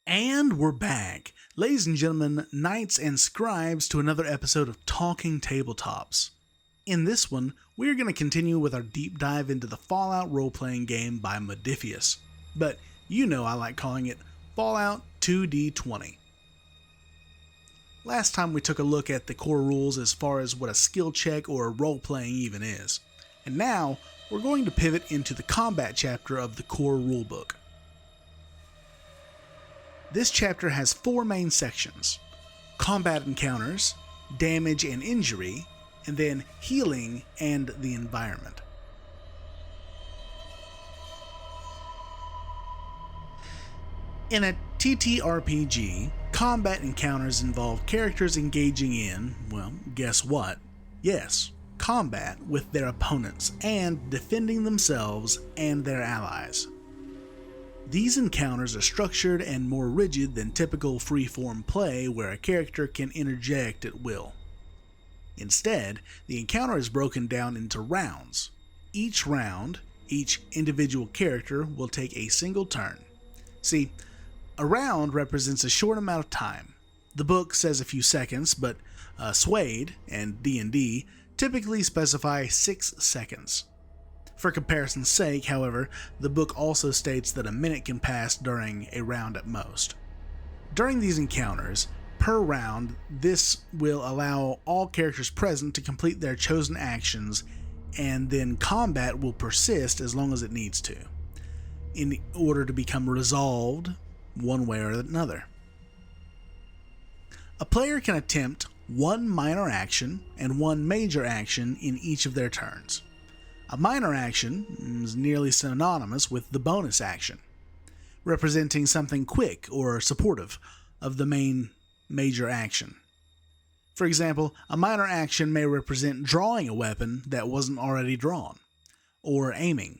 And we're back, ladies and gentlemen, knights and scribes, to another episode of Talking Tabletops. In this one, we're going to continue with our deep dive into the Fallout role-playing game by Modiphius, but you know I like calling it Fallout 2D20. Last time we took a look at the core rules as far as what a skill check or a role-playing even is, and now we're going to pivot into the combat chapter of the core rulebook. This chapter has four main sections: combat encounters, damage and injury, and then healing and the environment. In a TTRPG, combat encounters involve characters engaging in, well, guess what? Yes, combat with their opponents and defending themselves and their allies. These encounters are structured and more rigid than typical free-form play where a character can interject at will. Instead, the encounter is broken down into rounds. Each round, each individual character will take a single turn. See, a round represents a short amount of time. The book says a few seconds, but Suede and D&D typically specify 6 seconds. For comparison's sake, however, the book also states that a minute can pass during a round at most. During these encounters, per round, this will allow all characters present to complete their chosen actions, and then combat will persist as long as it needs to, in order to become resolved one way or another. A player can attempt one minor action and one major action in each of their turns. A minor action is nearly synonymous with the bonus action, representing something quick or supportive of the main major action. For example, a minor action may represent drawing a weapon that wasn't already drawn, or aiming,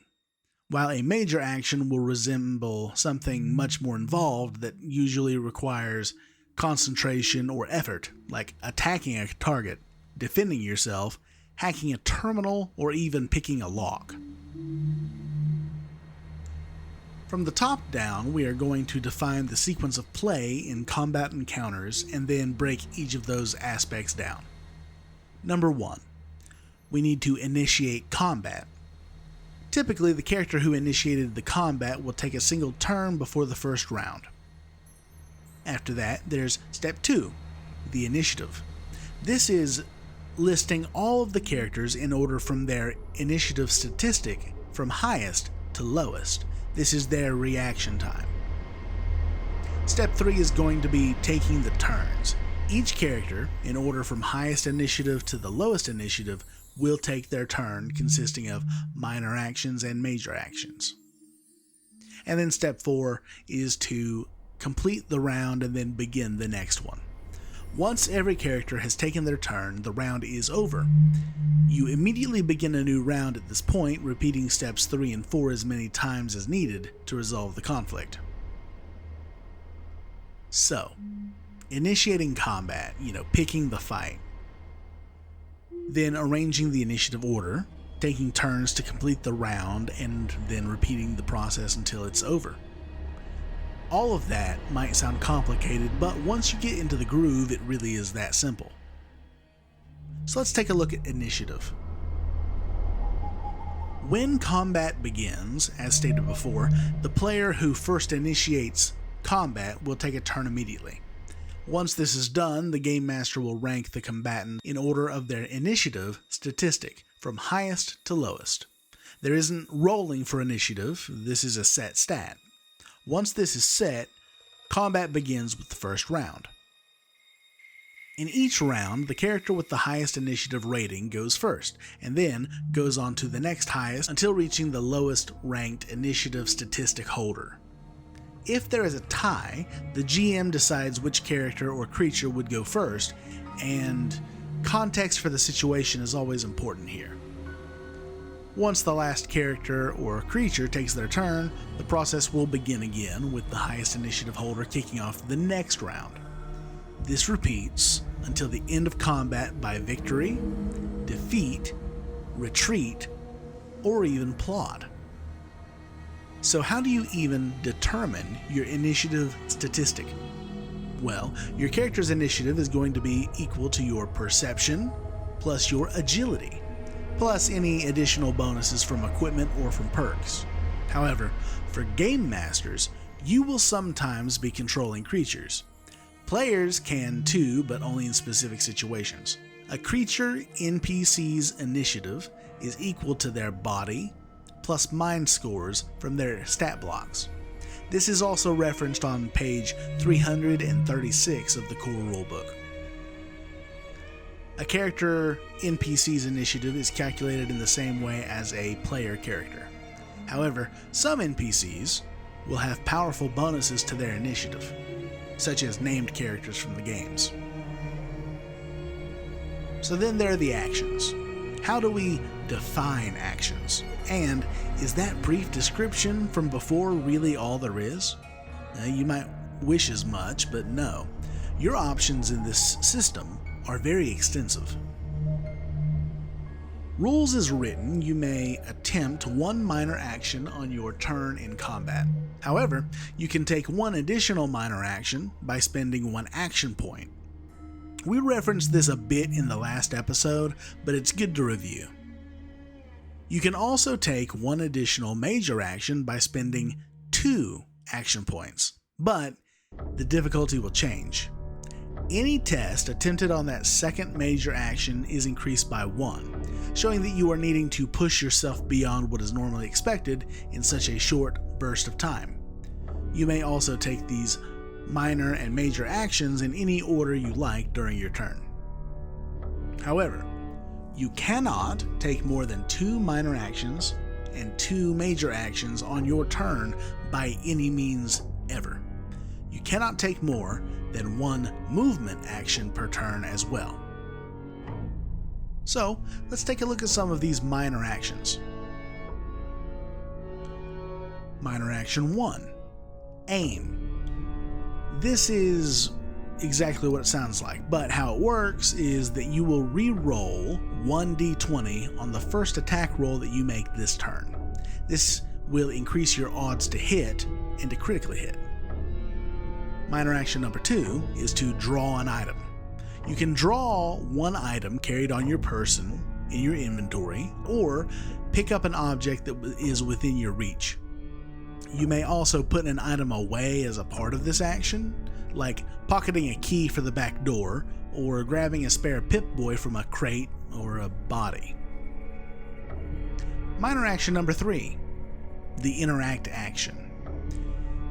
while a major action will resemble something much more involved that usually requires concentration or effort, like attacking a target, defending yourself, hacking a terminal, or even picking a lock. From the top down, we are going to define the sequence of play in combat encounters and then break each of those aspects down. Number 1. We need to initiate combat. Typically, the character who initiated the combat will take a single turn before the first round. After that, there's step 2, the initiative. This is listing all of the characters in order from their initiative statistic from highest to lowest. This is their reaction time. Step 3 is going to be taking the turns. Each character, in order from highest initiative to the lowest initiative, will take their turn, consisting of minor actions and major actions. And then step 4 is to complete the round and then begin the next one. Once every character has taken their turn, the round is over. You immediately begin a new round at this point, repeating steps 3 and 4 as many times as needed to resolve the conflict. So, initiating combat, picking the fight. Then arranging the initiative order, taking turns to complete the round, and then repeating the process until it's over. All of that might sound complicated, but once you get into the groove, it really is that simple. So let's take a look at initiative. When combat begins, as stated before, the player who first initiates combat will take a turn immediately. Once this is done, the Game Master will rank the combatant in order of their initiative statistic, from highest to lowest. There isn't rolling for initiative, this is a set stat. Once this is set, combat begins with the first round. In each round, the character with the highest initiative rating goes first, and then goes on to the next highest until reaching the lowest ranked initiative statistic holder. If there is a tie, the GM decides which character or creature would go first, and context for the situation is always important here. Once the last character or creature takes their turn, the process will begin again, with the highest initiative holder kicking off the next round. This repeats until the end of combat by victory, defeat, retreat, or even plot. So how do you even determine your initiative statistic? Well, your character's initiative is going to be equal to your perception plus your agility, plus any additional bonuses from equipment or from perks. However, for game masters, you will sometimes be controlling creatures. Players can too, but only in specific situations. A creature NPC's initiative is equal to their body plus mind scores from their stat blocks. This is also referenced on page 336 of the core rulebook. A character NPC's initiative is calculated in the same way as a player character. However, some NPCs will have powerful bonuses to their initiative, such as named characters from the games. So then there are the actions. How do we define actions? And is that brief description from before really all there is? You might wish as much, but no. Your options in this system are very extensive. Rules as written, you may attempt one minor action on your turn in combat. However, you can take one additional minor action by spending one action point. We referenced this a bit in the last episode, but it's good to review. You can also take one additional major action by spending 2 action points, but the difficulty will change. Any test attempted on that second major action is increased by 1, showing that you are needing to push yourself beyond what is normally expected in such a short burst of time. You may also take these minor and major actions in any order you like during your turn. However, you cannot take more than 2 minor actions and 2 major actions on your turn by any means ever. You cannot take more than 1 movement action per turn as well. So, let's take a look at some of these minor actions. Minor action 1, aim. This is exactly what it sounds like, but how it works is that you will re-roll 1d20 on the first attack roll that you make this turn. This will increase your odds to hit and to critically hit. Minor action number 2 is to draw an item. You can draw one item carried on your person in your inventory, or pick up an object that is within your reach. You may also put an item away as a part of this action, like pocketing a key for the back door, or grabbing a spare Pip-Boy from a crate or a body. Minor action number 3, the interact action.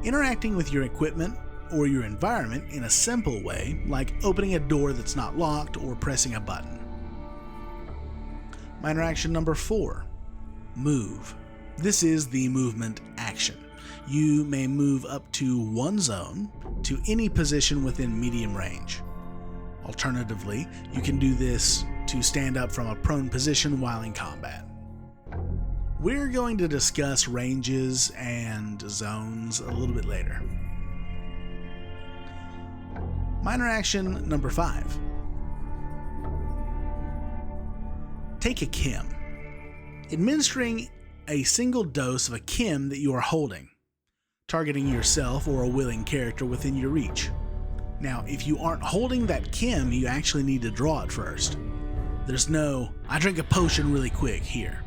Interacting with your equipment or your environment in a simple way, like opening a door that's not locked or pressing a button. Minor action number 4, move. This is the movement action. You may move up to 1 zone to any position within medium range. Alternatively, you can do this to stand up from a prone position while in combat. We're going to discuss ranges and zones a little bit later. Minor action number 5. Take a chem. Administering a single dose of a chem that you are holding, targeting yourself or a willing character within your reach. Now, if you aren't holding that chem, you actually need to draw it first. There's no, I drink a potion really quick here.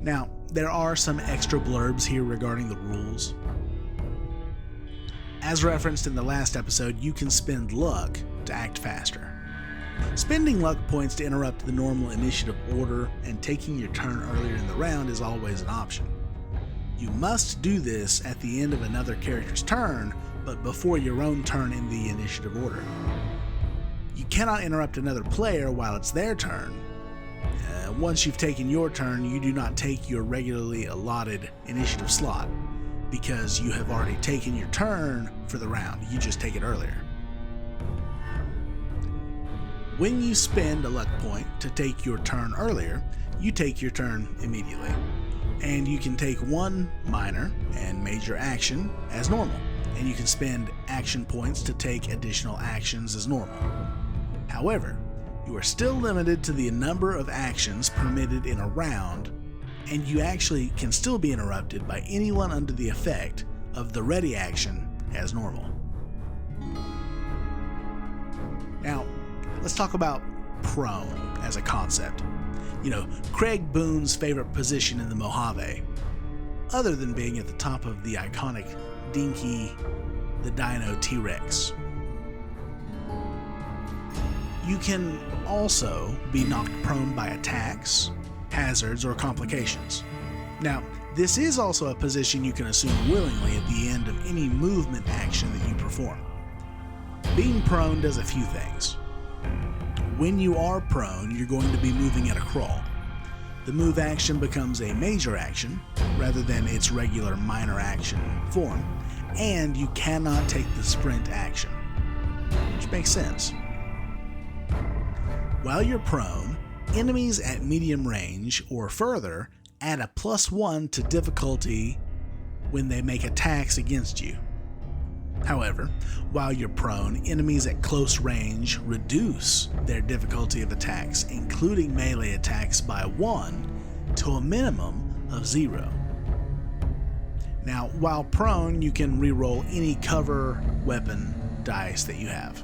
Now, there are some extra blurbs here regarding the rules. As referenced in the last episode, you can spend luck to act faster. Spending luck points to interrupt the normal initiative order and taking your turn earlier in the round is always an option. You must do this at the end of another character's turn, but before your own turn in the initiative order. You cannot interrupt another player while it's their turn. Once you've taken your turn, you do not take your regularly allotted initiative slot, because you have already taken your turn for the round. You just take it earlier. When you spend a luck point to take your turn earlier, you take your turn immediately. And you can take one minor and major action as normal, and you can spend action points to take additional actions as normal. However, you are still limited to the number of actions permitted in a round and you actually can still be interrupted by anyone under the effect of the ready action as normal. Now, let's talk about prone as a concept. Craig Boone's favorite position in the Mojave, other than being at the top of the iconic Dinky the Dino T-Rex. You can also be knocked prone by attacks, hazards, or complications. Now, this is also a position you can assume willingly at the end of any movement action that you perform. Being prone does a few things. When you are prone, you're going to be moving at a crawl. The move action becomes a major action rather than its regular minor action form, and you cannot take the sprint action, which makes sense. While you're prone, enemies at medium range or further add a +1 to difficulty when they make attacks against you. However, while you're prone, enemies at close range reduce their difficulty of attacks, including melee attacks, by 1 to a minimum of 0. Now, while prone, you can reroll any cover weapon dice that you have.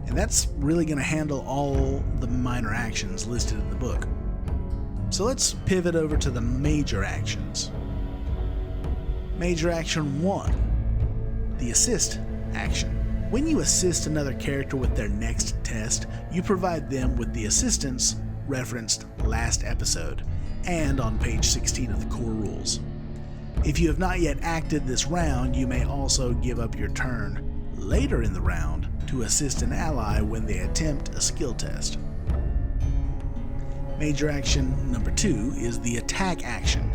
And that's really going to handle all the minor actions listed in the book. So let's pivot over to the major actions. Major action 1, the assist action. When you assist another character with their next test, you provide them with the assistance referenced last episode and on page 16 of the core rules. If you have not yet acted this round, you may also give up your turn later in the round to assist an ally when they attempt a skill test. Major action number 2 is the attack action.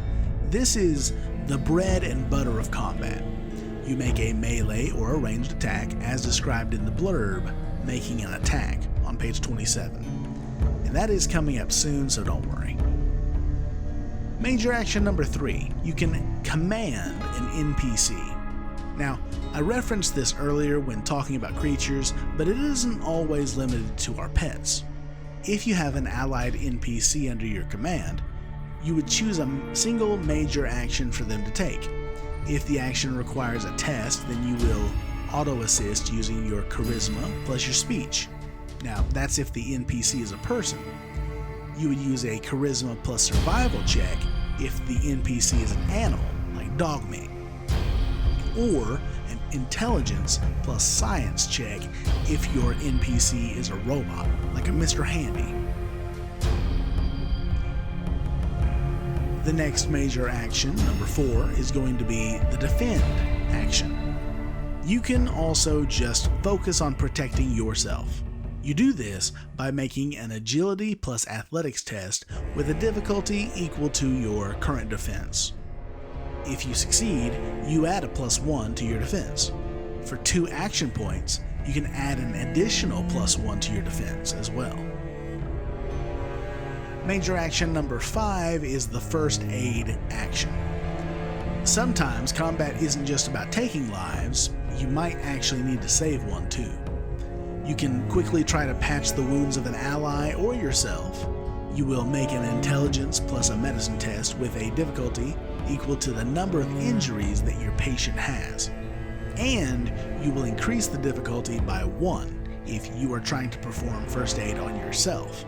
This is the bread and butter of combat. You make a melee or a ranged attack as described in the blurb, making an attack, on page 27. And that is coming up soon, so don't worry. Major action number 3, you can command an NPC. Now, I referenced this earlier when talking about creatures, but it isn't always limited to our pets. If you have an allied NPC under your command, you would choose a single major action for them to take. If the action requires a test, then you will auto-assist using your charisma plus your speech. Now, that's if the NPC is a person. You would use a charisma plus survival check if the NPC is an animal, like Dogmeat. Or an intelligence plus science check if your NPC is a robot, like a Mr. Handy. The next major action, number 4, is going to be the defend action. You can also just focus on protecting yourself. You do this by making an agility plus athletics test with a difficulty equal to your current defense. If you succeed, you add a +1 to your defense. For 2 action points, you can add an additional +1 to your defense as well. Major action number 5 is the first aid action. Sometimes combat isn't just about taking lives, you might actually need to save one too. You can quickly try to patch the wounds of an ally or yourself. You will make an intelligence plus a medicine test with a difficulty equal to the number of injuries that your patient has. And you will increase the difficulty by 1 if you are trying to perform first aid on yourself.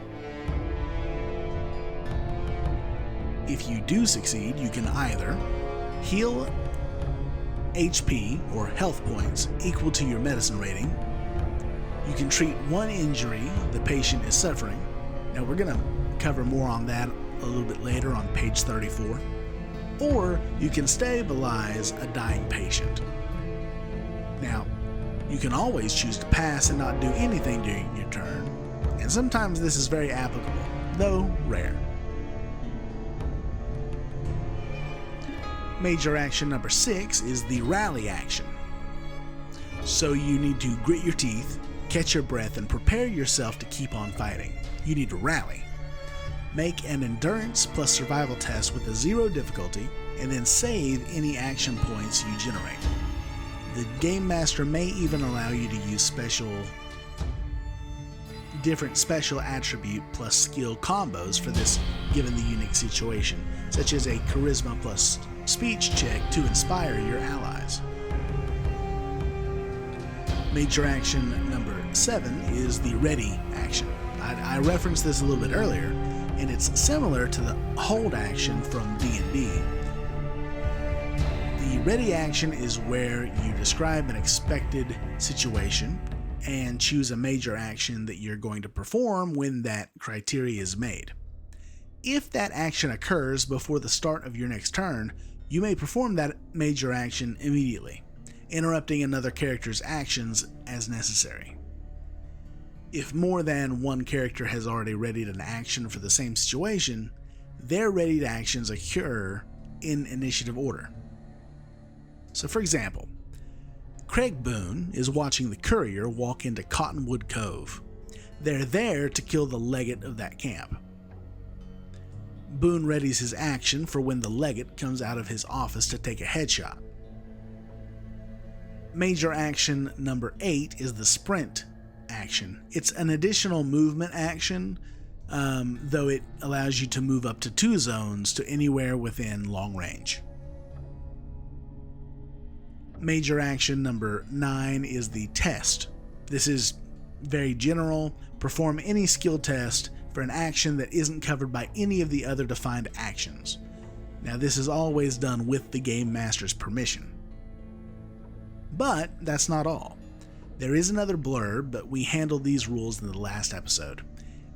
If you do succeed, you can either heal HP or health points equal to your medicine rating. You can treat 1 injury the patient is suffering. Now we're going to cover more on that a little bit later on page 34. Or you can stabilize a dying patient. Now, you can always choose to pass and not do anything during your turn, and sometimes this is very applicable, though rare. Major action number 6 is the rally action. So you need to grit your teeth, catch your breath, and prepare yourself to keep on fighting. You need to rally. Make an endurance plus survival test with a 0 difficulty, and then save any action points you generate. The Game Master may even allow you to use special different special attribute plus skill combos for this given the unique situation, such as a charisma plus speech check to inspire your allies. Major action number 7 is the ready action. I referenced this a little bit earlier, and it's similar to the hold action from D&D. The ready action is where you describe an expected situation and choose a major action that you're going to perform when that criteria is made. If that action occurs before the start of your next turn, you may perform that major action immediately, interrupting another character's actions as necessary. If more than one character has already readied an action for the same situation, their readied actions occur in initiative order. So for example, Craig Boone is watching the courier walk into Cottonwood Cove. They're there to kill the legate of that camp. Boone readies his action for when the legate comes out of his office to take a headshot. Major action number 8 is the sprint action. It's an additional movement action, though it allows you to move up to 2 zones to anywhere within long range. Major action number 9 is the test. This is very general. Perform any skill test for an action that isn't covered by any of the other defined actions. Now, this is always done with the Game Master's permission. But that's not all. There is another blurb, but we handled these rules in the last episode.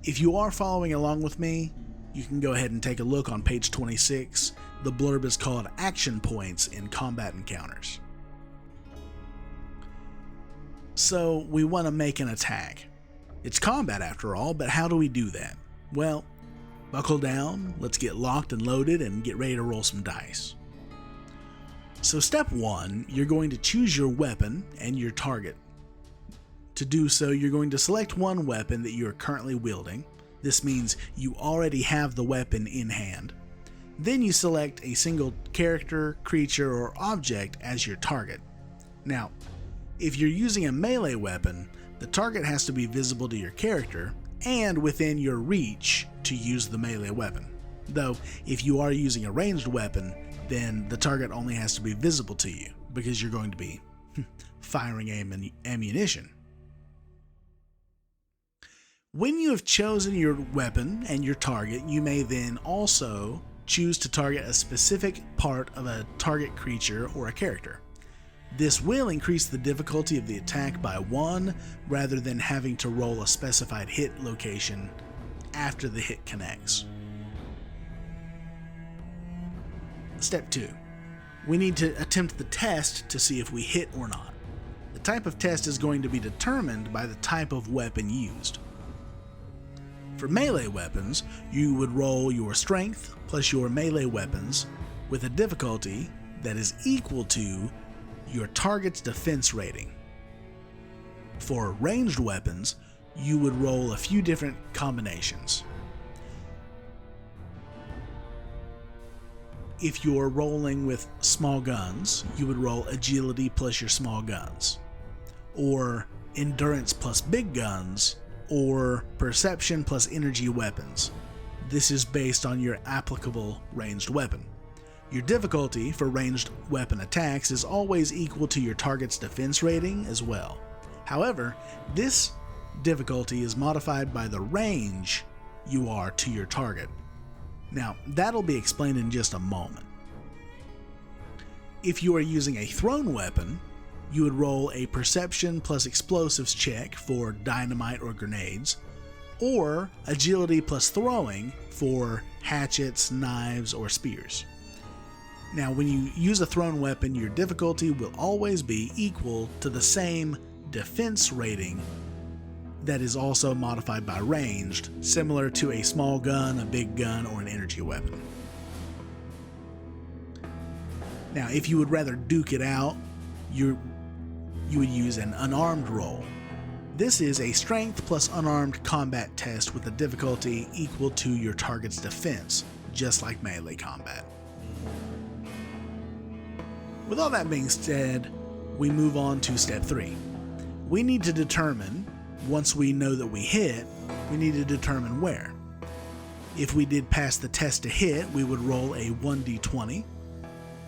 If you are following along with me, you can go ahead and take a look on page 26. The blurb is called Action Points in Combat Encounters. So we want to make an attack. It's combat after all, but how do we do that? Well, buckle down, let's get locked and loaded and get ready to roll some dice. So step 1, you're going to choose your weapon and your target. To do so, you're going to select one weapon that you are currently wielding. This means you already have the weapon in hand. Then you select a single character, creature, or object as your target. Now, if you're using a melee weapon, the target has to be visible to your character and within your reach to use the melee weapon. Though, if you are using a ranged weapon, then the target only has to be visible to you because you're going to be firing ammunition. When you have chosen your weapon and your target, you may then also choose to target a specific part of a target creature or a character. This will increase the difficulty of the attack by 1 rather than having to roll a specified hit location after the hit connects. Step 2. We need to attempt the test to see if we hit or not. The type of test is going to be determined by the type of weapon used. For melee weapons, you would roll your strength plus your melee weapons with a difficulty that is equal to your target's defense rating. For ranged weapons, you would roll a few different combinations. If you're rolling with small guns, you would roll agility plus your small guns, or endurance plus big guns, or perception plus energy weapons. This is based on your applicable ranged weapon. Your difficulty for ranged weapon attacks is always equal to your target's defense rating as well. However, this difficulty is modified by the range you are to your target. Now, that'll be explained in just a moment. If you are using a thrown weapon, you would roll a perception plus explosives check for dynamite or grenades, or agility plus throwing for hatchets, knives, or spears. Now, when you use a thrown weapon, your difficulty will always be equal to the same defense rating that is also modified by ranged, similar to a small gun, a big gun, or an energy weapon. Now, if you would rather duke it out, you would use an unarmed roll. This is a strength plus unarmed combat test with a difficulty equal to your target's defense, just like melee combat. With all that being said, we move on to step 3. We need to determine Once we know that we hit, we need to determine where. If we did pass the test to hit, we would roll a 1d20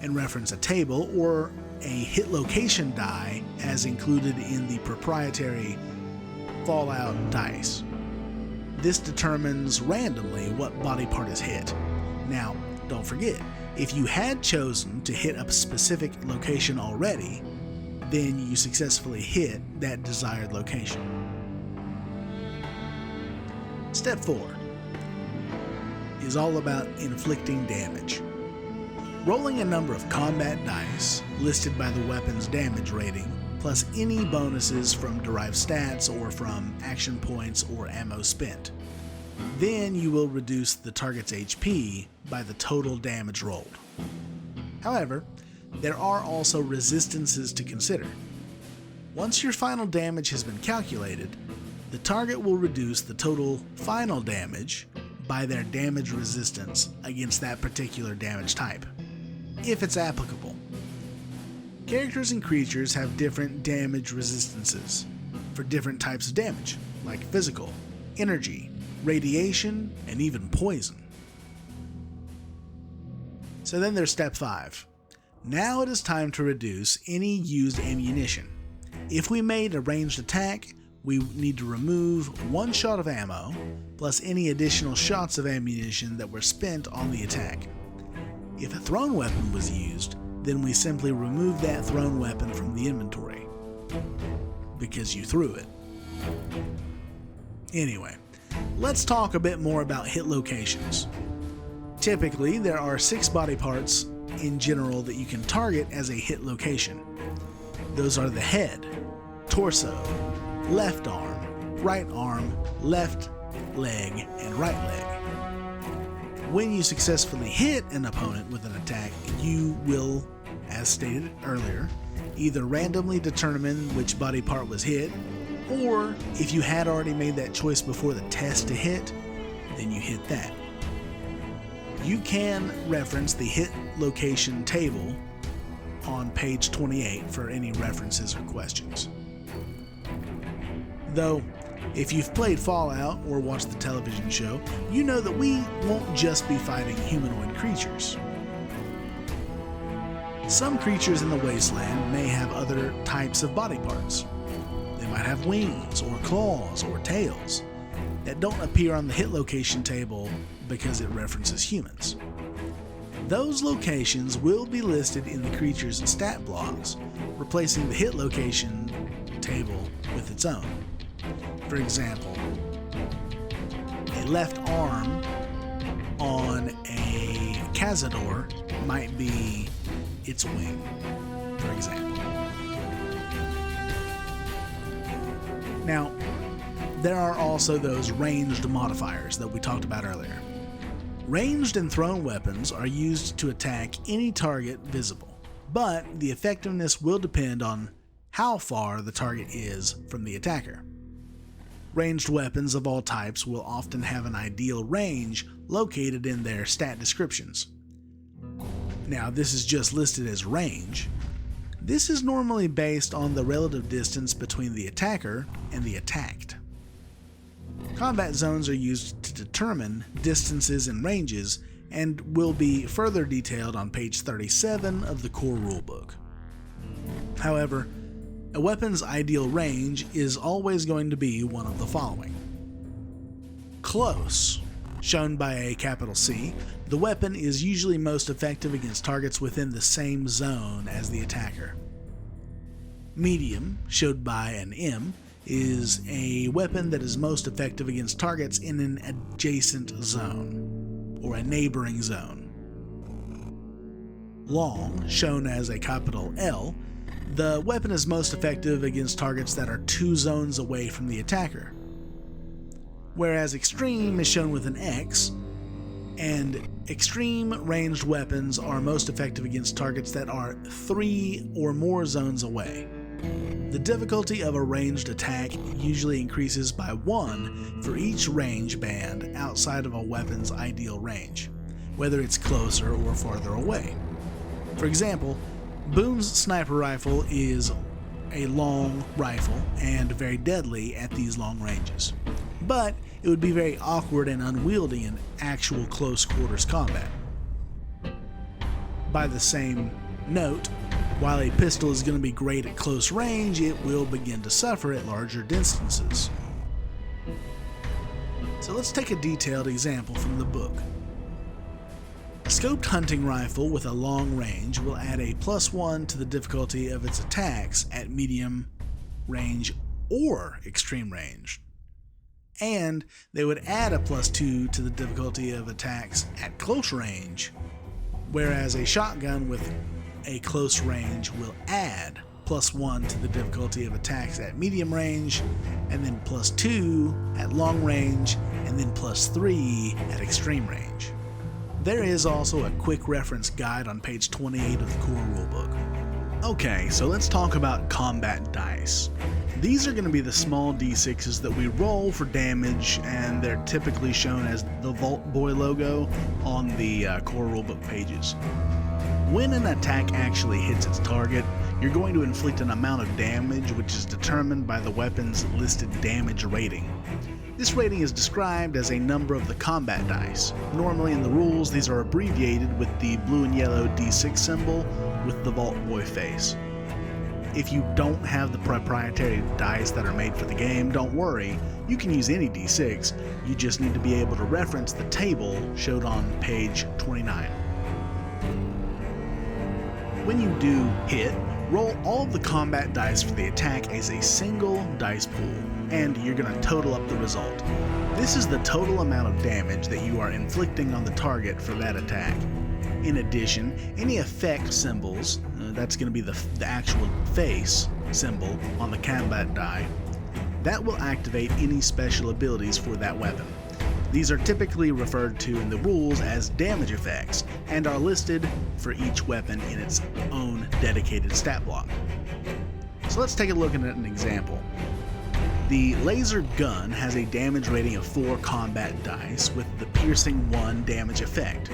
and reference a table or a hit location die as included in the proprietary Fallout dice. This determines randomly what body part is hit. Now, don't forget, if you had chosen to hit a specific location already, then you successfully hit that desired location. Step 4 is all about inflicting damage. Rolling a number of combat dice listed by the weapon's damage rating, plus any bonuses from derived stats or from action points or ammo spent. Then you will reduce the target's HP by the total damage rolled. However, there are also resistances to consider. Once your final damage has been calculated, the target will reduce the total final damage by their damage resistance against that particular damage type, if it's applicable. Characters and creatures have different damage resistances for different types of damage, like physical, energy, radiation, and even poison. So then there's step 5. Now it is time to reduce any used ammunition. If we made a ranged attack, we need to remove 1 shot of ammo, plus any additional shots of ammunition that were spent on the attack. If a thrown weapon was used, then we simply remove that thrown weapon from the inventory, because you threw it. Anyway, let's talk a bit more about hit locations. Typically, there are 6 body parts in general that you can target as a hit location. Those are the head, torso, left arm, left leg, and right leg. When you successfully hit an opponent with an attack, you will, as stated earlier, either randomly determine which body part was hit, or if you had already made that choice before the test to hit, then you hit that. You can reference the hit location table on page 28 for any references or questions. Though, if you've played Fallout or watched the television show, you know that we won't just be fighting humanoid creatures. Some creatures in the wasteland may have other types of body parts. They might have wings or claws or tails that don't appear on the hit location table because it references humans. Those locations will be listed in the creature's stat blocks, replacing the hit location table with its own. For example, a left arm on a Cazador might be its wing, for example. Now, there are also those ranged modifiers that we talked about earlier. Ranged and thrown weapons are used to attack any target visible, but the effectiveness will depend on how far the target is from the attacker. Ranged weapons of all types will often have an ideal range located in their stat descriptions. Now, this is just listed as range. This is normally based on the relative distance between the attacker and the attacked. Combat zones are used to determine distances and ranges and will be further detailed on page 37 of the core rulebook. However, a weapon's ideal range is always going to be one of the following. Close, shown by a capital C, the weapon is usually most effective against targets within the same zone as the attacker. Medium, showed by an M, is a weapon that is most effective against targets in an adjacent zone, or a neighboring zone. Long, shown as a capital L, the weapon is most effective against targets that are 2 zones away from the attacker. Whereas extreme is shown with an X, and extreme ranged weapons are most effective against targets that are 3 or more zones away. The difficulty of a ranged attack usually increases by 1 for each range band outside of a weapon's ideal range, whether it's closer or farther away. For example, Boone's sniper rifle is a long rifle and very deadly at these long ranges. But it would be very awkward and unwieldy in actual close quarters combat. By the same note, while a pistol is going to be great at close range, it will begin to suffer at larger distances. So let's take a detailed example from the book. A scoped hunting rifle with a long range will add a +1 to the difficulty of its attacks at medium range or extreme range. And they would add a +2 to the difficulty of attacks at close range, whereas a shotgun with a close range will add +1 to the difficulty of attacks at medium range, and then +2 at long range, and then +3 at extreme range. There is also a quick reference guide on page 28 of the core rulebook. Okay, so let's talk about combat dice. These are going to be the small d6s that we roll for damage, and they're typically shown as the Vault Boy logo on the core rulebook pages. When an attack actually hits its target, you're going to inflict an amount of damage which is determined by the weapon's listed damage rating. This rating is described as a number of the combat dice. Normally in the rules, these are abbreviated with the blue and yellow D6 symbol with the Vault Boy face. If you don't have the proprietary dice that are made for the game, don't worry, you can use any D6, you just need to be able to reference the table showed on page 29. When you do hit, roll all of the combat dice for the attack as a single dice pool, and you're going to total up the result. This is the total amount of damage that you are inflicting on the target for that attack. In addition, any effect symbols, that's going to be the actual face symbol on the combat die, that will activate any special abilities for that weapon. These are typically referred to in the rules as damage effects and are listed for each weapon in its own dedicated stat block. So let's take a look at an example. The laser gun has a damage rating of 4 combat dice with the piercing 1 damage effect.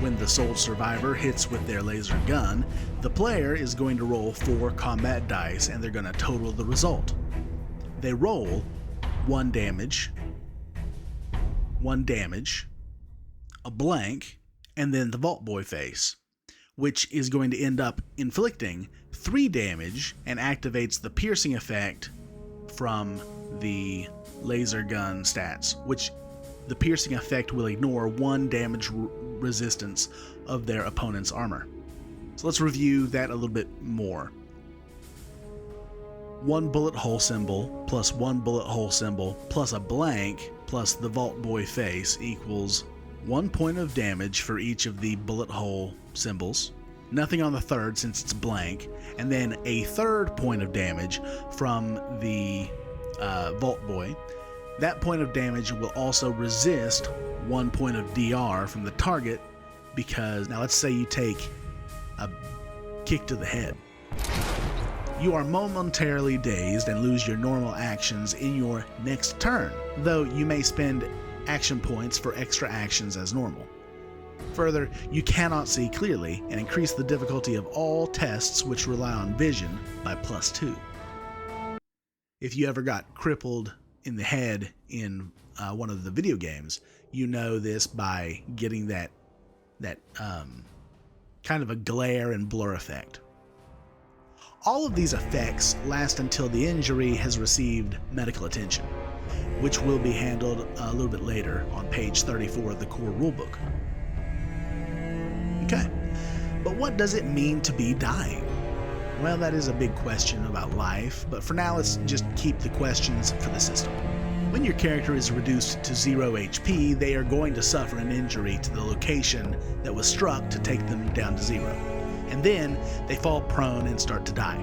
When the sole survivor hits with their laser gun, the player is going to roll 4 combat dice and they're going to total the result. They roll 1 damage, a blank, and then the Vault Boy face, which is going to end up inflicting 3 damage and activates the piercing effect from the laser gun stats, which the piercing effect will ignore 1 damage resistance of their opponent's armor. So let's review that a little bit more. 1 bullet hole symbol plus 1 bullet hole symbol plus a blank plus the Vault Boy face equals 1 point of damage for each of the bullet hole symbols, nothing on the third since it's blank, and then a 3rd point of damage from the Vault Boy. That point of damage will also resist 1 point of DR from the target because, now let's say you take a kick to the head. You are momentarily dazed and lose your normal actions in your next turn, though you may spend action points for extra actions as normal. Further, you cannot see clearly and increase the difficulty of all tests which rely on vision by +2. If you ever got crippled in the head in one of the video games, you know this by getting that kind of a glare and blur effect. All of these effects last until the injury has received medical attention, which will be handled a little bit later on page 34 of the core rulebook. Okay, but what does it mean to be dying? Well, that is a big question about life, but for now let's just keep the questions for the system. When your character is reduced to 0 HP, they are going to suffer an injury to the location that was struck to take them down to 0. And then they fall prone and start to die.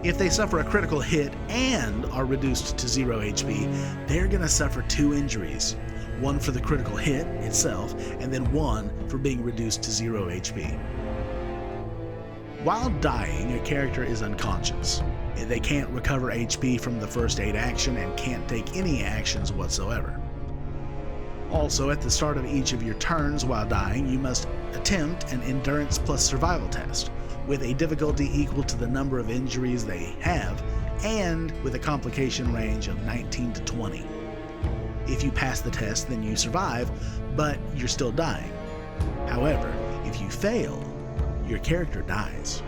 If they suffer a critical hit and are reduced to 0 HP, they're going to suffer 2 injuries. One for the critical hit itself, and then one for being reduced to 0 HP. While dying, a character is unconscious. They can't recover HP from the first aid action and can't take any actions whatsoever. Also, at the start of each of your turns while dying, you must attempt an endurance plus survival test. with a difficulty equal to the number of injuries they have, and with a complication range of 19 to 20. If you pass the test, then you survive, but you're still dying. However, if you fail, your character dies.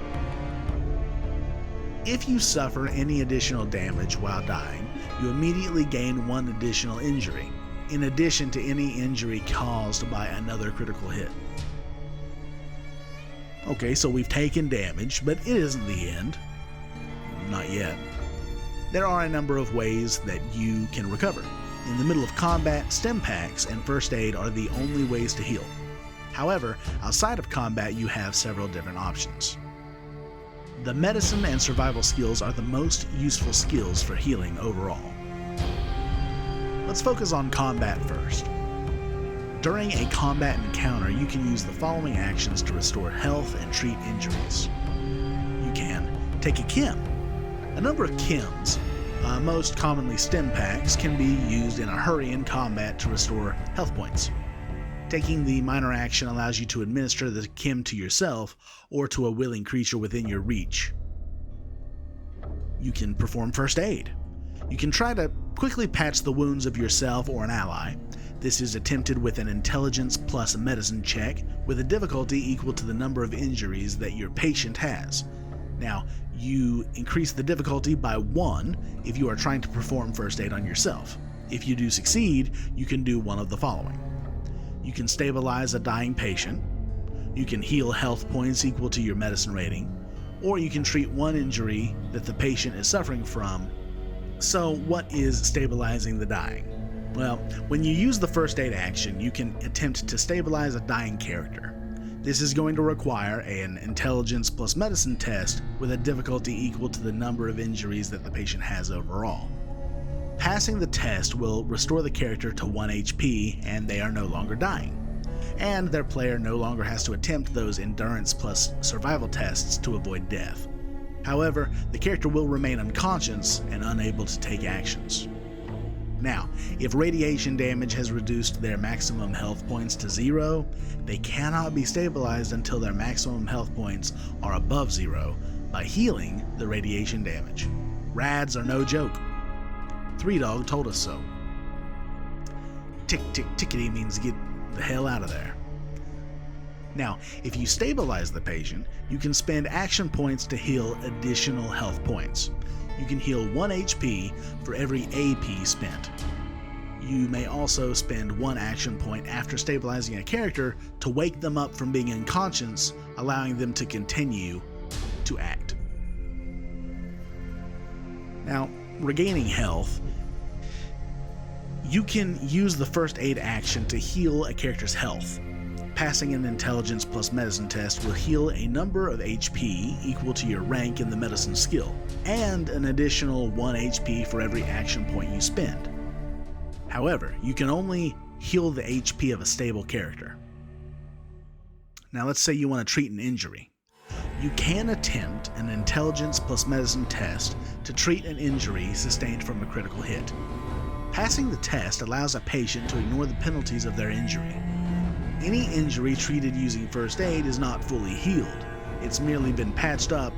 If you suffer any additional damage while dying, you immediately gain 1 additional injury, in addition to any injury caused by another critical hit. Okay, so we've taken damage, but it isn't the end. Not yet. There are a number of ways that you can recover. In the middle of combat, stim packs and first aid are the only ways to heal. However, outside of combat, you have several different options. The medicine and survival skills are the most useful skills for healing overall. Let's focus on combat first. During a combat encounter, you can use the following actions to restore health and treat injuries. You can take a chem. A number of chems, most commonly stim packs, can be used in a hurry in combat to restore health points. Taking the minor action allows you to administer the chem to yourself or to a willing creature within your reach. You can perform first aid. You can try to quickly patch the wounds of yourself or an ally. This is attempted with an intelligence plus medicine check with a difficulty equal to the number of injuries that your patient has. Now, you increase the difficulty by 1 if you are trying to perform first aid on yourself. If you do succeed, you can do one of the following. You can stabilize a dying patient, you can heal health points equal to your medicine rating, or you can treat 1 injury that the patient is suffering from. So what is stabilizing the dying? Well, when you use the first aid action, you can attempt to stabilize a dying character. This is going to require an intelligence plus medicine test with a difficulty equal to the number of injuries that the patient has overall. Passing the test will restore the character to 1 HP and they are no longer dying. And their player no longer has to attempt those endurance plus survival tests to avoid death. However, the character will remain unconscious and unable to take actions. Now, if radiation damage has reduced their maximum health points to 0, they cannot be stabilized until their maximum health points are above 0 by healing the radiation damage. Rads are no joke. 3Dog told us so. Tick tick tickety means get the hell out of there. Now, if you stabilize the patient, you can spend action points to heal additional health points. You can heal 1 HP for every AP spent. You may also spend 1 action point after stabilizing a character to wake them up from being unconscious, allowing them to continue to act. Now, regaining health. You can use the first aid action to heal a character's health. Passing an intelligence plus medicine test will heal a number of HP equal to your rank in the medicine skill, and an additional 1 HP for every action point you spend. However, you can only heal the HP of a stable character. Now let's say you want to treat an injury. You can attempt an intelligence plus medicine test to treat an injury sustained from a critical hit. Passing the test allows a patient to ignore the penalties of their injury. Any injury treated using first aid is not fully healed. It's merely been patched up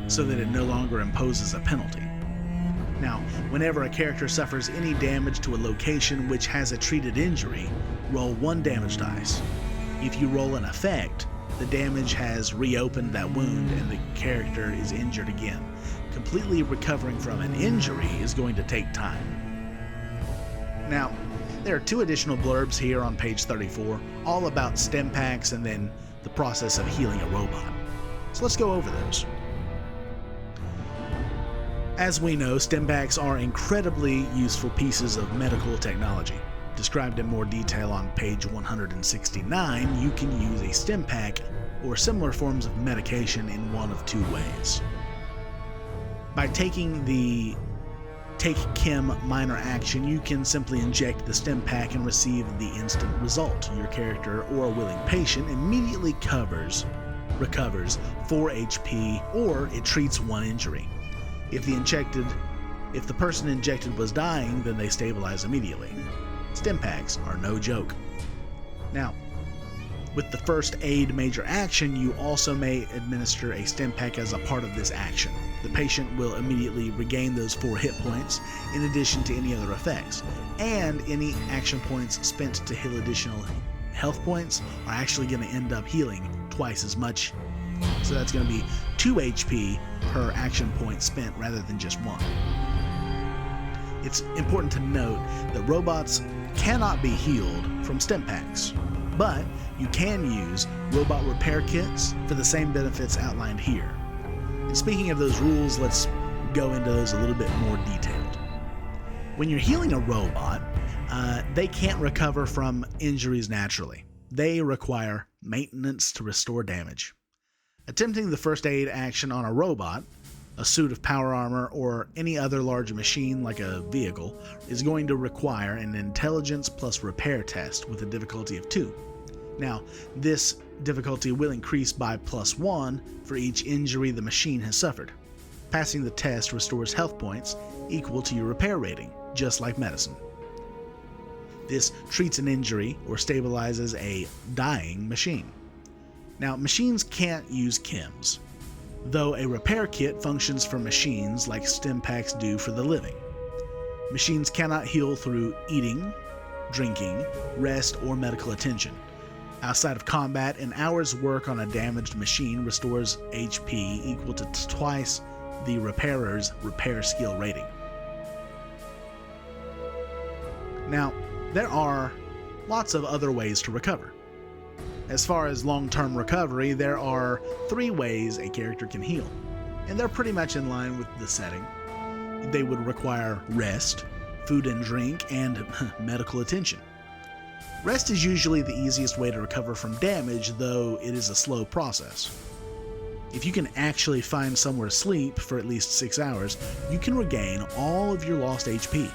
so that it no longer imposes a penalty. Now, whenever a character suffers any damage to a location which has a treated injury, roll 1 damage dice. If you roll an effect, the damage has reopened that wound and the character is injured again. Completely recovering from an injury is going to take time. Now, there are 2 additional blurbs here on page 34, all about stim packs and then the process of healing a robot. So let's go over those. As we know, stim packs are incredibly useful pieces of medical technology. Described in more detail on page 169, you can use a stim pack or similar forms of medication in one of 2 ways. By taking the Take Chem minor action, you can simply inject the stim pack and receive the instant result. Your character or a willing patient immediately recovers 4 HP, or it treats 1 injury. If the person injected was dying, then they stabilize immediately. Stim packs are no joke. Now, With the first aid major action, you also may administer a stim pack as a part of this action. The patient will immediately regain those 4 hit points in addition to any other effects, and any action points spent to heal additional health points are actually going to end up healing twice as much. So that's going to be 2 HP per action point spent rather than just 1. It's important to note that robots cannot be healed from stim packs, but you can use robot repair kits for the same benefits outlined here. And speaking of those rules, let's go into those a little bit more detailed. When you're healing a robot, they can't recover from injuries naturally. They require maintenance to restore damage. Attempting the first aid action on a robot, a suit of power armor, or any other large machine like a vehicle is going to require an intelligence plus repair test with a difficulty of 2. Now, this difficulty will increase by +1 for each injury the machine has suffered. Passing the test restores health points equal to your repair rating, just like medicine. This treats an injury or stabilizes a dying machine. Now, machines can't use chems, though a repair kit functions for machines like stim packs do for the living. Machines cannot heal through eating, drinking, rest, or medical attention. Outside of combat, an hour's work on a damaged machine restores HP equal to twice the repairer's repair skill rating. Now, there are lots of other ways to recover. As far as long-term recovery, there are 3 ways a character can heal, and they're pretty much in line with the setting. They would require rest, food and drink, and medical attention. Rest is usually the easiest way to recover from damage, though it is a slow process. If you can actually find somewhere to sleep for at least 6 hours, you can regain all of your lost HP.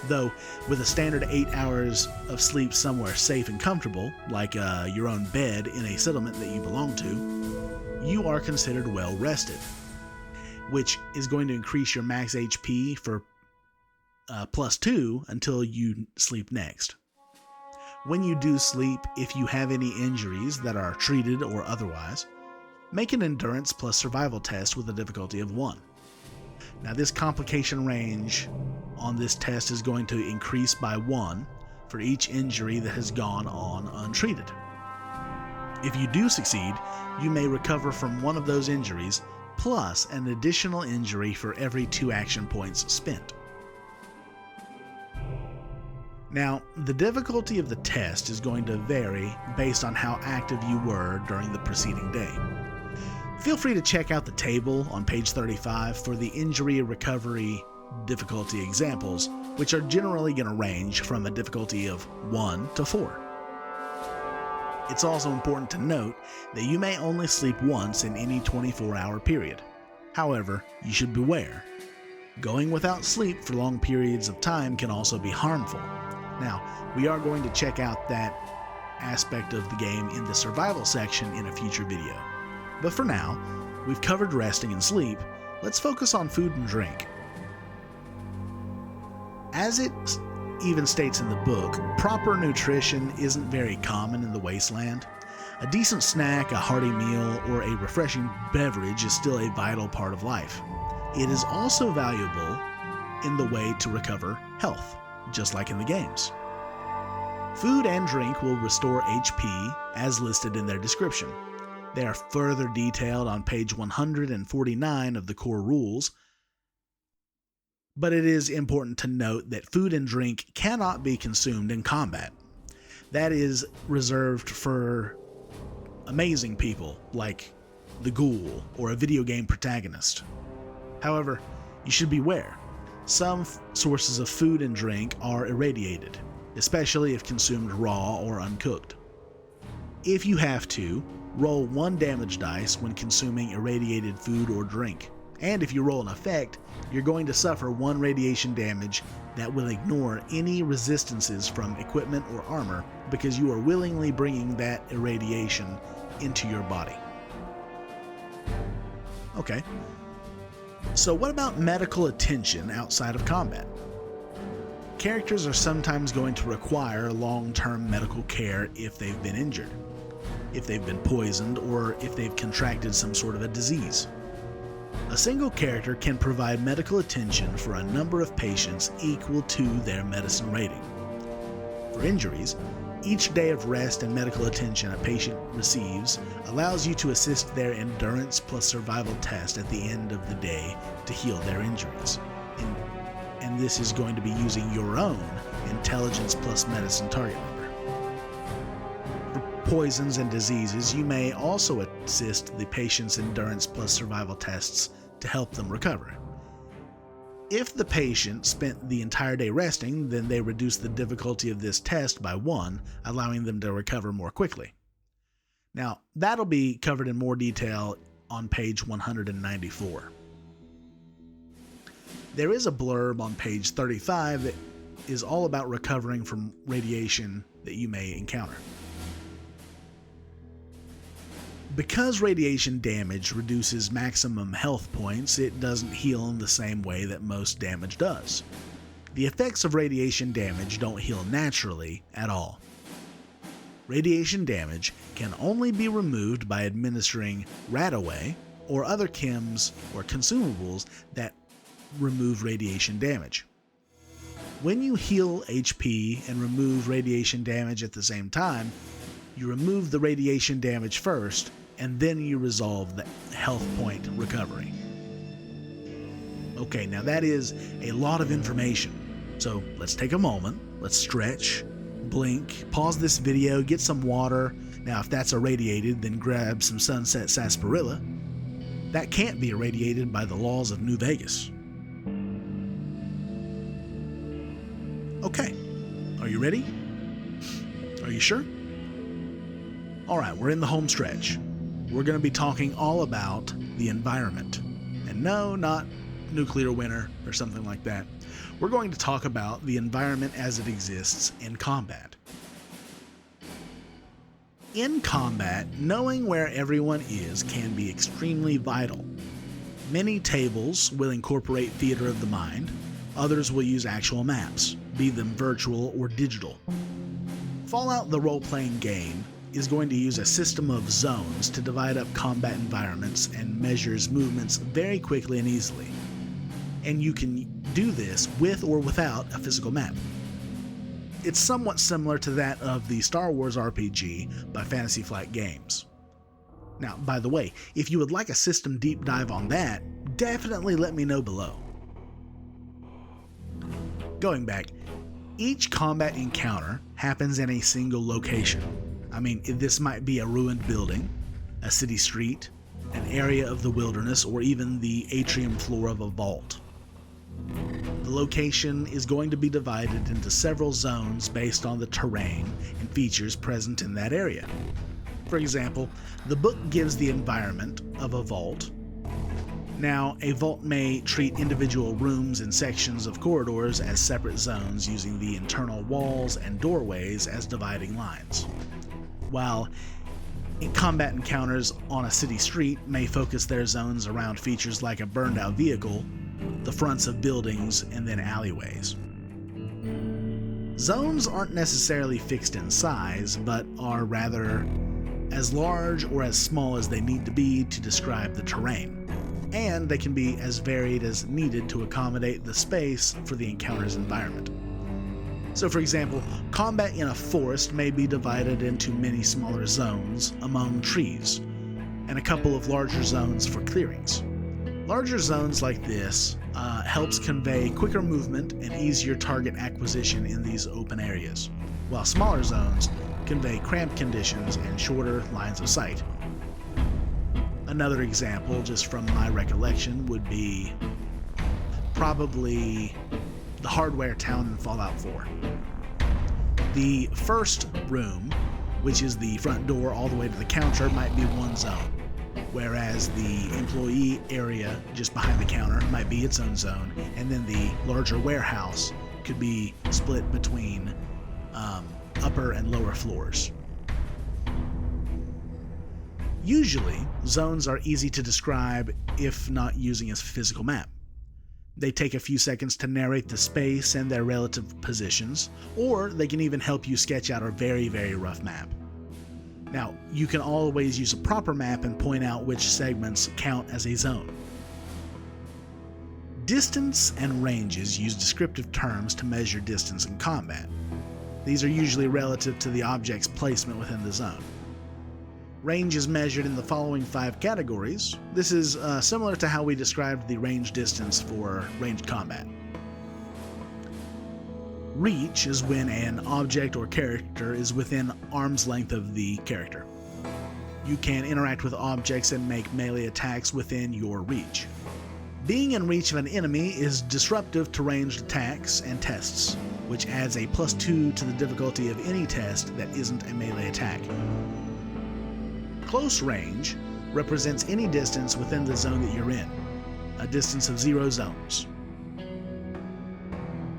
Though, with a standard 8 hours of sleep somewhere safe and comfortable, like your own bed in a settlement that you belong to, you are considered well rested, which is going to increase your max HP for +2 until you sleep next. When you do sleep, if you have any injuries that are treated or otherwise, make an endurance plus survival test with a difficulty of 1. Now, this complication range on this test is going to increase by 1 for each injury that has gone on untreated. If you do succeed, you may recover from one of those injuries plus an additional injury for every 2 action points spent. Now, the difficulty of the test is going to vary based on how active you were during the preceding day. Feel free to check out the table on page 35 for the injury recovery difficulty examples, which are generally going to range from a difficulty of 1 to 4. It's also important to note that you may only sleep once in any 24-hour period. However, you should beware. Going without sleep for long periods of time can also be harmful. Now, we are going to check out that aspect of the game in the survival section in a future video. But for now, we've covered resting and sleep. Let's focus on food and drink. As it even states in the book, proper nutrition isn't very common in the wasteland. A decent snack, a hearty meal, or a refreshing beverage is still a vital part of life. It is also valuable in the way to recover health, just like in the games. Food and drink will restore HP as listed in their description. They are further detailed on page 149 of the core rules, but it is important to note that food and drink cannot be consumed in combat. That is reserved for amazing people like the ghoul or a video game protagonist. However, you should beware. Some sources of food and drink are irradiated, especially if consumed raw or uncooked. If you have to, roll 1 damage dice when consuming irradiated food or drink. And if you roll an effect, you're going to suffer 1 radiation damage that will ignore any resistances from equipment or armor because you are willingly bringing that irradiation into your body. Okay. So what about medical attention outside of combat? Characters are sometimes going to require long-term medical care if they've been injured. if they've been poisoned, or if they've contracted some sort of a disease. A single character can provide medical attention for a number of patients equal to their medicine rating. For injuries, each day of rest and medical attention a patient receives allows you to assist their endurance plus survival test at the end of the day to heal their injuries. And this is going to be using your own intelligence plus medicine target number. For poisons and diseases, you may also assist the patient's endurance plus survival tests to help them recover. If the patient spent the entire day resting, then they reduce the difficulty of this test by 1, allowing them to recover more quickly. Now, that'll be covered in more detail on page 194. There is a blurb on page 35 that is all about recovering from radiation that you may encounter. Because radiation damage reduces maximum health points, it doesn't heal in the same way that most damage does. The effects of radiation damage don't heal naturally at all. Radiation damage can only be removed by administering Radaway or other chems or consumables that remove radiation damage. When you heal HP and remove radiation damage at the same time, you remove the radiation damage first, and then you resolve the health point recovery. Okay, now that is a lot of information. So let's take a moment, let's stretch, blink, pause this video, get some water. Now if that's irradiated, then grab some sunset sarsaparilla. That can't be irradiated by the laws of New Vegas. Okay, are you ready? Are you sure? Alright, we're in the home stretch. We're going to be talking all about the environment. And no, not nuclear winter or something like that. We're going to talk about the environment as it exists in combat. In combat, knowing where everyone is can be extremely vital. Many tables will incorporate theater of the mind. Others will use actual maps, be them virtual or digital. Fallout, the role-playing game, is going to use a system of zones to divide up combat environments and measures movements very quickly and easily. And you can do this with or without a physical map. It's somewhat similar to that of the Star Wars RPG by Fantasy Flight Games. Now, by the way, if you would like a system deep dive on that, definitely let me know below. Going back, each combat encounter happens in a single location. I mean, this might be a ruined building, a city street, an area of the wilderness, or even the atrium floor of a vault. The location is going to be divided into several zones based on the terrain and features present in that area. For example, the book gives the environment of a vault. Now, a vault may treat individual rooms and sections of corridors as separate zones using the internal walls and doorways as dividing lines. While combat encounters on a city street may focus their zones around features like a burned out vehicle, the fronts of buildings, and then alleyways. Zones aren't necessarily fixed in size, but are rather as large or as small as they need to be to describe the terrain, and they can be as varied as needed to accommodate the space for the encounter's environment. So for example, combat in a forest may be divided into many smaller zones among trees, and a couple of larger zones for clearings. Larger zones like this helps convey quicker movement and easier target acquisition in these open areas, while smaller zones convey cramped conditions and shorter lines of sight. Another example, just from my recollection, would be probably the hardware town in Fallout 4. The first room, which is the front door all the way to the counter, might be one zone, whereas the employee area just behind the counter might be its own zone, and then the larger warehouse could be split between upper and lower floors. Usually, zones are easy to describe if not using a physical map. They take a few seconds to narrate the space and their relative positions, or they can even help you sketch out a very, very rough map. Now, you can always use a proper map and point out which segments count as a zone. Distance and ranges use descriptive terms to measure distance in combat. These are usually relative to the object's placement within the zone. Range is measured in the following 5 categories. This is similar to how we described the range distance for ranged combat. Reach is when an object or character is within arm's length of the character. You can interact with objects and make melee attacks within your reach. Being in reach of an enemy is disruptive to ranged attacks and tests, which adds a +2 to the difficulty of any test that isn't a melee attack. Close range represents any distance within the zone that you're in, a distance of 0 zones.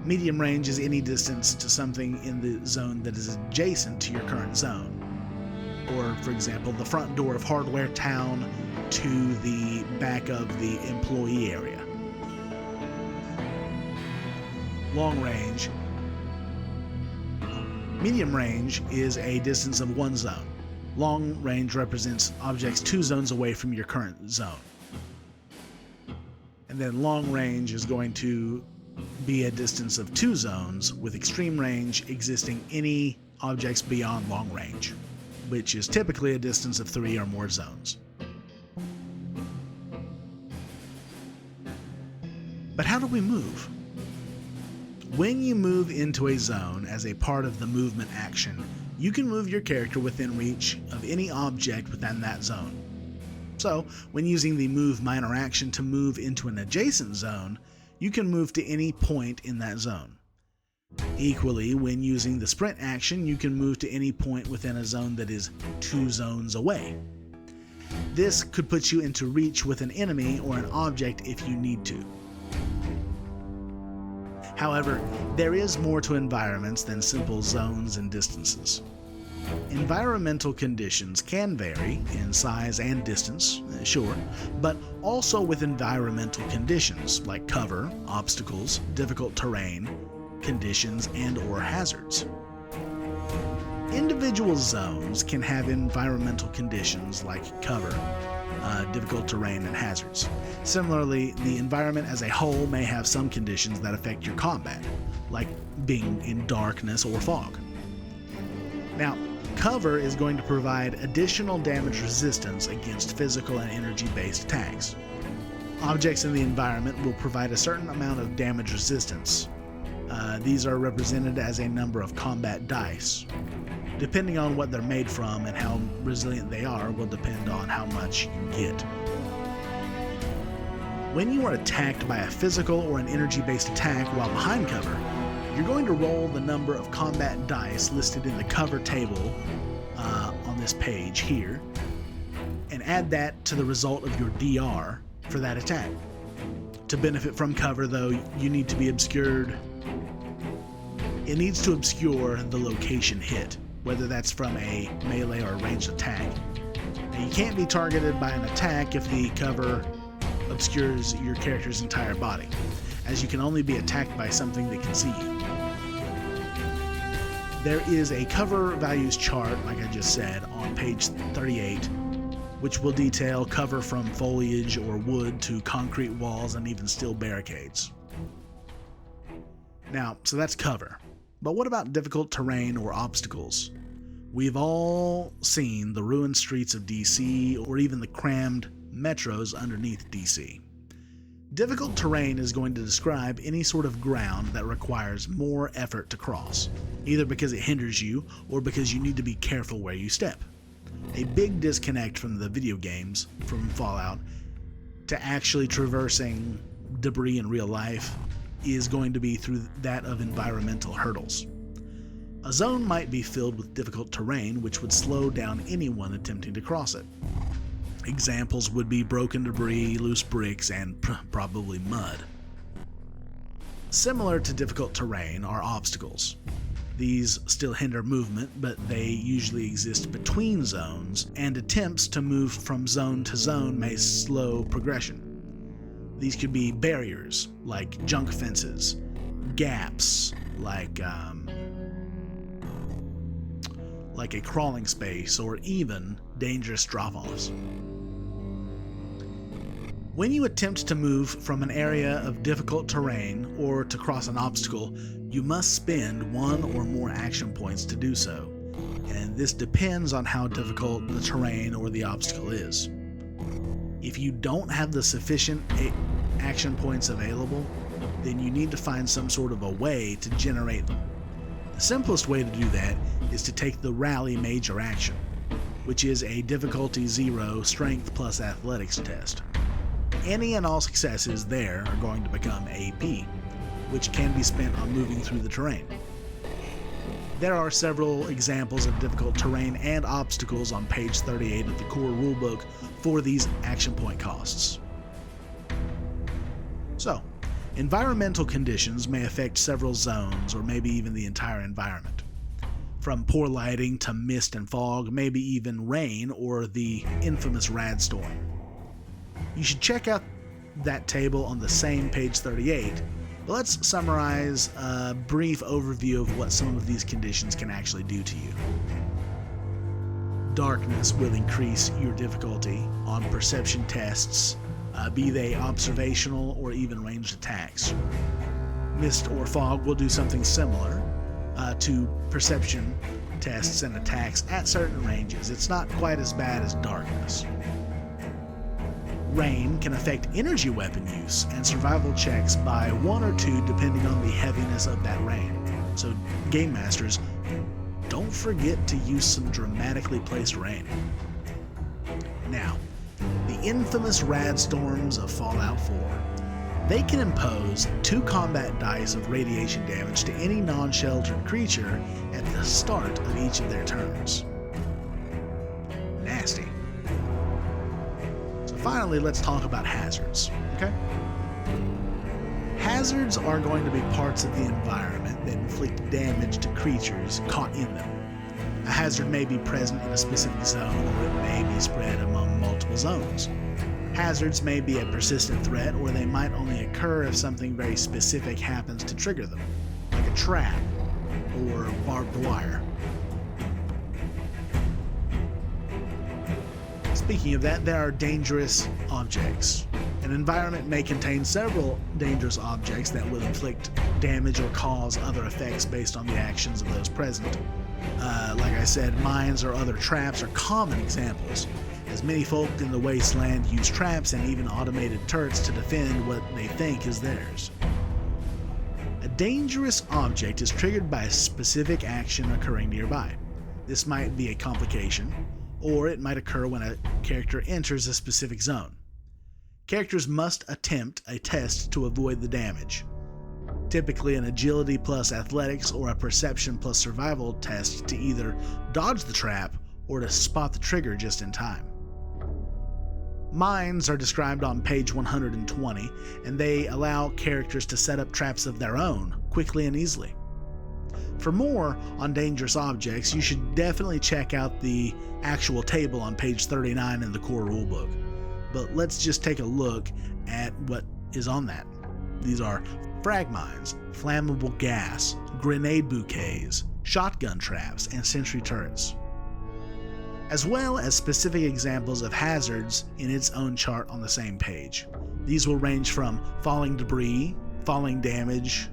Medium range is any distance to something in the zone that is adjacent to your current zone. Or, for example, the front door of Hardware Town to the back of the employee area. Long range. Medium range is a distance of 1 zone. Long range represents objects 2 zones away from your current zone. And then long range is going to be a distance of 2 zones, with extreme range existing any objects beyond long range, which is typically a distance of 3 or more zones. But how do we move? When you move into a zone as a part of the movement action, you can move your character within reach of any object within that zone. So, when using the move minor action to move into an adjacent zone, you can move to any point in that zone. Equally, when using the sprint action, you can move to any point within a zone that is 2 zones away. This could put you into reach with an enemy or an object if you need to. However, there is more to environments than simple zones and distances. Environmental conditions can vary in size and distance, sure, but also with environmental conditions like cover, obstacles, difficult terrain, conditions, and/or hazards. Individual zones can have environmental conditions like cover, difficult terrain, and hazards. Similarly, the environment as a whole may have some conditions that affect your combat, like being in darkness or fog. Now, cover is going to provide additional damage resistance against physical and energy-based attacks. Objects in the environment will provide a certain amount of damage resistance. These are represented as a number of combat dice. Depending on what they're made from and how resilient they are will depend on how much you get. When you are attacked by a physical or an energy-based attack while behind cover, you're going to roll the number of combat dice listed in the cover table on this page here, and add that to the result of your DR for that attack. To benefit from cover, though, you need to be obscured. It needs to obscure the location hit, whether that's from a melee or a ranged attack. Now, you can't be targeted by an attack if the cover obscures your character's entire body, as you can only be attacked by something that can see you. There is a cover values chart, like I just said, on page 38, which will detail cover from foliage or wood to concrete walls and even steel barricades. Now, so that's cover. But what about difficult terrain or obstacles? We've all seen the ruined streets of DC or even the crammed metros underneath DC. Difficult terrain is going to describe any sort of ground that requires more effort to cross, either because it hinders you or because you need to be careful where you step. A big disconnect from the video games, from Fallout, to actually traversing debris in real life is going to be through that of environmental hurdles. A zone might be filled with difficult terrain which would slow down anyone attempting to cross it. Examples would be broken debris, loose bricks, and probably mud. Similar to difficult terrain are obstacles. These still hinder movement, but they usually exist between zones, and attempts to move from zone to zone may slow progression. These could be barriers, like junk fences, gaps, like like a crawling space or even dangerous drop-offs. When you attempt to move from an area of difficult terrain or to cross an obstacle, you must spend one or more action points to do so, and this depends on how difficult the terrain or the obstacle is. If you don't have the sufficient action points available, then you need to find some sort of a way to generate them. The simplest way to do that is to take the Rally Major Action, which is a difficulty 0 strength plus athletics test. Any and all successes there are going to become AP, which can be spent on moving through the terrain. There are several examples of difficult terrain and obstacles on page 38 of the core rulebook for these action point costs. So, environmental conditions may affect several zones or maybe even the entire environment. From poor lighting to mist and fog, maybe even rain or the infamous radstorm. You should check out that table on the same page 38, but let's summarize a brief overview of what some of these conditions can actually do to you. Darkness will increase your difficulty on perception tests, be they observational or even ranged attacks. Mist or fog will do something similar to perception tests and attacks at certain ranges. It's not quite as bad as darkness. Rain can affect energy weapon use and survival checks by 1 or 2 depending on the heaviness of that rain. So, Game Masters, don't forget to use some dramatically placed rain. Now, the infamous radstorms of Fallout 4. They can impose 2 combat dice of radiation damage to any non-sheltered creature at the start of each of their turns. Nasty. Finally, let's talk about hazards, okay? Hazards are going to be parts of the environment that inflict damage to creatures caught in them. A hazard may be present in a specific zone, or it may be spread among multiple zones. Hazards may be a persistent threat, or they might only occur if something very specific happens to trigger them, like a trap or barbed wire. Speaking of that, there are dangerous objects. An environment may contain several dangerous objects that will inflict damage or cause other effects based on the actions of those present. Like I said, mines or other traps are common examples, as many folk in the wasteland use traps and even automated turrets to defend what they think is theirs. A dangerous object is triggered by a specific action occurring nearby. This might be a complication, or it might occur when a character enters a specific zone. Characters must attempt a test to avoid the damage, typically an agility plus athletics or a perception plus survival test to either dodge the trap or to spot the trigger just in time. Mines are described on page 120, and they allow characters to set up traps of their own quickly and easily. For more on dangerous objects, you should definitely check out the actual table on page 39 in the core rulebook. But let's just take a look at what is on that. These are frag mines, flammable gas, grenade bouquets, shotgun traps, and sentry turrets, as well as specific examples of hazards in its own chart on the same page. These will range from falling debris, falling damage,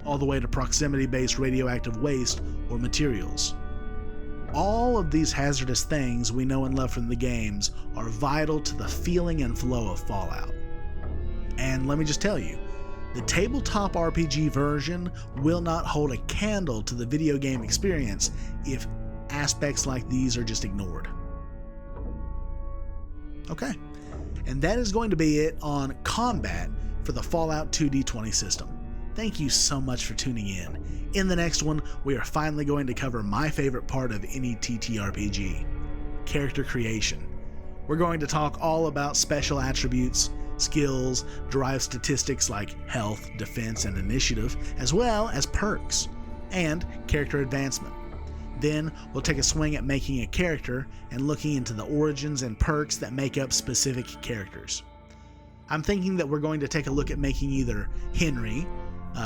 all the way to proximity-based radioactive waste or materials. All of these hazardous things we know and love from the games are vital to the feeling and flow of Fallout. And let me just tell you, the tabletop RPG version will not hold a candle to the video game experience if aspects like these are just ignored. Okay, and that is going to be it on combat for the Fallout 2D20 system. Thank you so much for tuning in. In the next one, we are finally going to cover my favorite part of any TTRPG, character creation. We're going to talk all about special attributes, skills, derived statistics like health, defense, and initiative, as well as perks, and character advancement. Then we'll take a swing at making a character and looking into the origins and perks that make up specific characters. I'm thinking that we're going to take a look at making either Henry,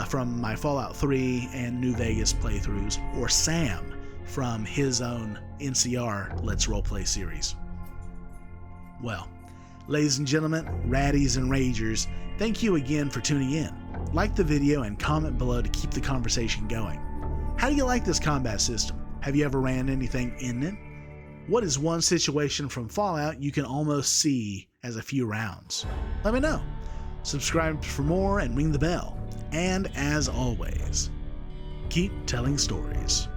from my Fallout 3 and New Vegas playthroughs, or Sam from his own NCR Let's Roleplay series. Well, ladies and gentlemen, Raddies and Ragers, thank you again for tuning in. Like the video and comment below to keep the conversation going. How do you like this combat system? Have you ever ran anything in it? What is one situation from Fallout you can almost see as a few rounds? Let me know. Subscribe for more and ring the bell. And as always, keep telling stories.